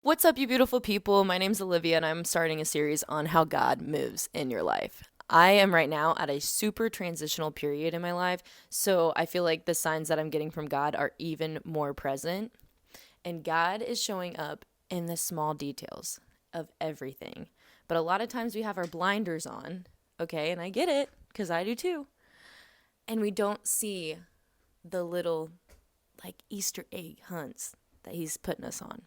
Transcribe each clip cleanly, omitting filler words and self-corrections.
What's up, you beautiful people? My name's Olivia, and I'm starting a series on how God moves in your life. I am right now at a super transitional period in my life, so I feel like the signs that I'm getting from God are even more present. And God is showing up in the small details of everything. But a lot of times we have our blinders on, okay? And I get it, because I do too. And we don't see the little, like, Easter egg hunts that He's putting us on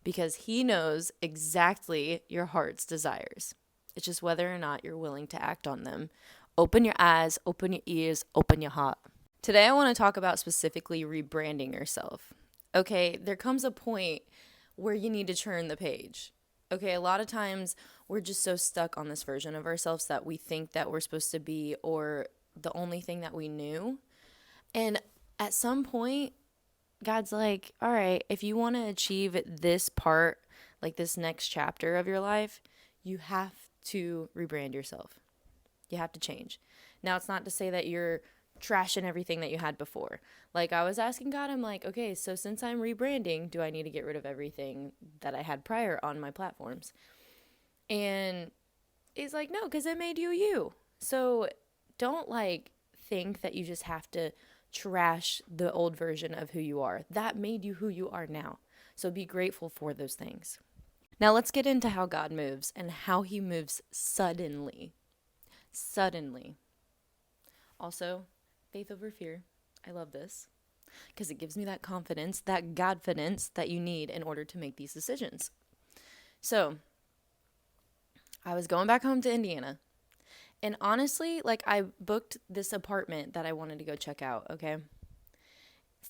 because He knows exactly your heart's desires. It's just whether or not you're willing to act on them. Open your eyes, open your ears, open your heart. Today, I want to talk about specifically rebranding yourself. Okay, there comes a point where you need to turn the page. Okay, a lot of times we're just so stuck on this version of ourselves that we think that we're supposed to be or the only thing that we knew. And at some point, God's like, all right, if you want to achieve this part, like this next chapter of your life, you have to rebrand yourself. You have to change. Now, it's not to say that you're trashing everything that you had before. Like, I was asking God, I'm like, okay, so since I'm rebranding, do I need to get rid of everything that I had prior on my platforms? And He's like, no, because it made you you. So don't like think that you just have to trash the old version of who you are. That made you who you are now. So be grateful for those things. Now let's get into how God moves and how He moves suddenly. Suddenly. Also, faith over fear. I love this because it gives me that confidence, that Godfidence that you need in order to make these decisions. So, I was going back home to Indiana. And honestly, like I booked this apartment that I wanted to go check out, okay?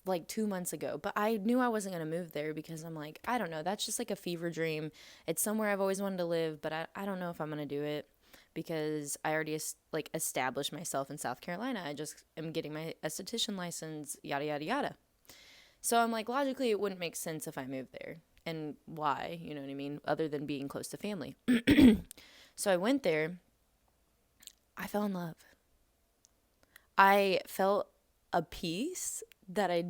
Like 2 months ago. But I knew I wasn't going to move there because I'm like, I don't know. That's just like a fever dream. It's somewhere I've always wanted to live, but I don't know if I'm going to do it because I already like established myself in South Carolina. I just am getting my esthetician license, yada, yada, yada. So I'm like, logically, it wouldn't make sense if I moved there. And why? You know what I mean? Other than being close to family. So I went there. I fell in love. I felt a peace that I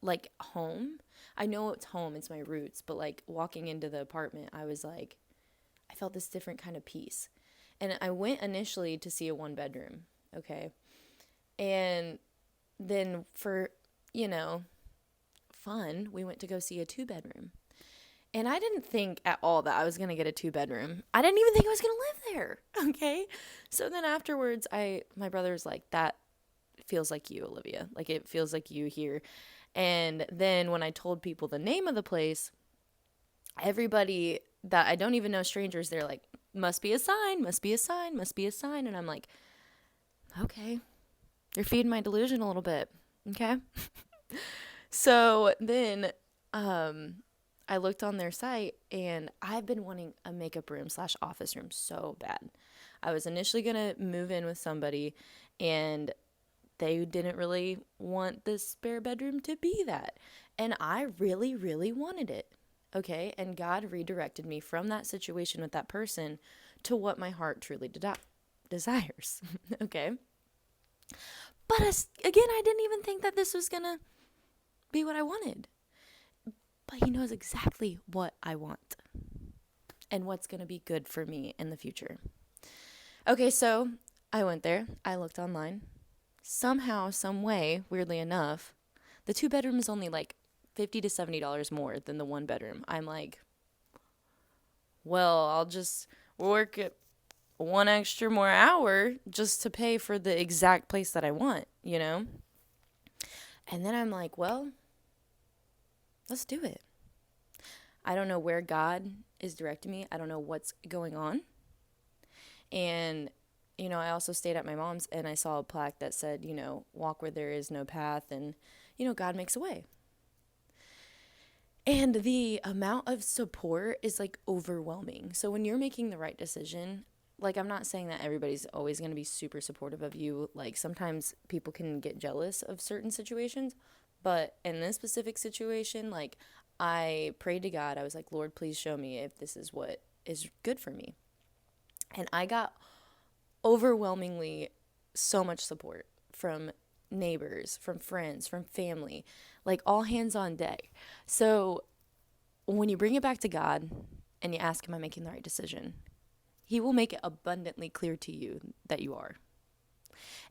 like home. I know it's home, it's my roots, but like walking into the apartment, I was like, I felt this different kind of peace. And I went initially to see a 1 bedroom, okay? And then for, you know, fun, we went to go see a 2 bedroom. And I didn't think at all that I was going to get a 2 bedroom. I didn't even think I was going to live there. Okay. So then afterwards, my brother was like, that feels like you, Olivia. Like it feels like you here. And then when I told people the name of the place, everybody that I don't even know, strangers, they're like, must be a sign, must be a sign, must be a sign. And I'm like, okay, you're feeding my delusion a little bit. Okay. So then, I looked on their site and I've been wanting a makeup room / office room so bad. I was initially going to move in with somebody and they didn't really want the spare bedroom to be that. And I really, really wanted it. Okay. And God redirected me from that situation with that person to what my heart truly desires. Okay. But again, I didn't even think that this was going to be what I wanted. But He knows exactly what I want and what's going to be good for me in the future. Okay, so I went there. I looked online. Somehow, some way, weirdly enough, the 2 bedroom is only like $50 to $70 more than the 1 bedroom. I'm like, well, I'll just work at one extra more hour just to pay for the exact place that I want, you know? And then I'm like, well, let's do it. I don't know where God is directing me. I don't know what's going on. And, you know, I also stayed at my mom's and I saw a plaque that said, you know, walk where there is no path and, you know, God makes a way. And the amount of support is like overwhelming. So when you're making the right decision, like I'm not saying that everybody's always going to be super supportive of you. Like sometimes people can get jealous of certain situations. But in this specific situation, like I prayed to God. I was like, Lord, please show me if this is what is good for me. And I got overwhelmingly so much support from neighbors, from friends, from family, like all hands on deck. So when you bring it back to God and you ask, am I making the right decision? He will make it abundantly clear to you that you are.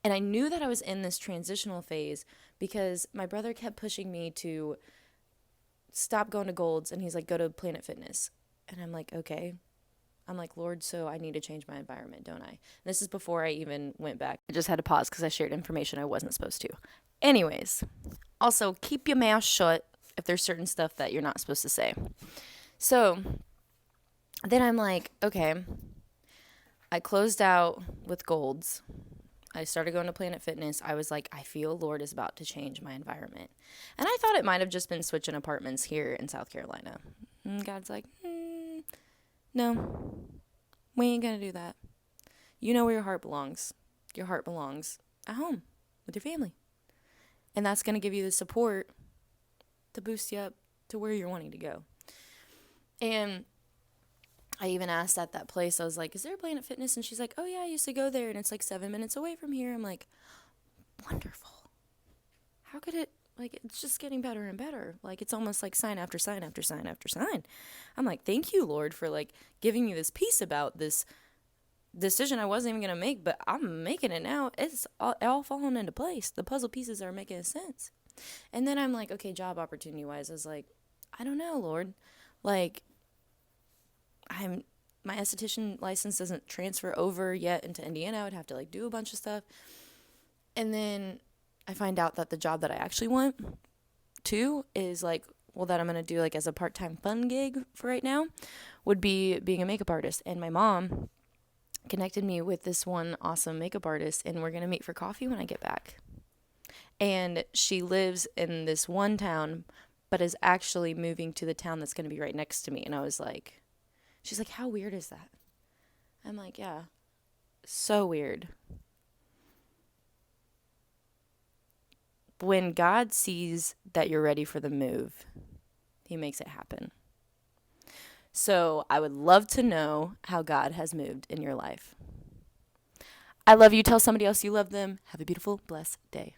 And I knew that I was in this transitional phase because my brother kept pushing me to stop going to Gold's, and he's like, go to Planet Fitness. And I'm like, okay. I'm like, Lord, so I need to change my environment, don't I? And this is before I even went back. I just had to pause because I shared information I wasn't supposed to. Anyways, also keep your mouth shut if there's certain stuff that you're not supposed to say. So then I'm like, okay, I closed out with Gold's. I started going to Planet Fitness. I was like, I feel Lord is about to change my environment. And I thought it might have just been switching apartments here in South Carolina. And God's like, no, we ain't going to do that. You know where your heart belongs. Your heart belongs at home with your family. And that's going to give you the support to boost you up to where you're wanting to go. And I even asked at that place, I was like, is there a Planet Fitness? And she's like, oh yeah, I used to go there and it's like 7 minutes away from here. I'm like, wonderful. How could it, like, it's just getting better and better. Like, it's almost like sign after sign after sign after sign. I'm like, thank you, Lord, for like giving me this peace about this decision I wasn't even going to make, but I'm making it now. It's all falling into place. The puzzle pieces are making sense. And then I'm like, okay, job opportunity wise, I was like, I don't know, Lord. Like, my esthetician license doesn't transfer over yet into Indiana. I would have to like do a bunch of stuff. And then I find out that the job that I actually want to is like, well, that I'm going to do like as a part-time fun gig for right now would be being a makeup artist. And my mom connected me with this one awesome makeup artist, and we're going to meet for coffee when I get back. And she lives in this one town, but is actually moving to the town that's going to be right next to me. And I was like, she's like, how weird is that? I'm like, yeah, so weird. When God sees that you're ready for the move, he makes it happen. So I would love to know how God has moved in your life. I love you. Tell somebody else you love them. Have a beautiful, blessed day.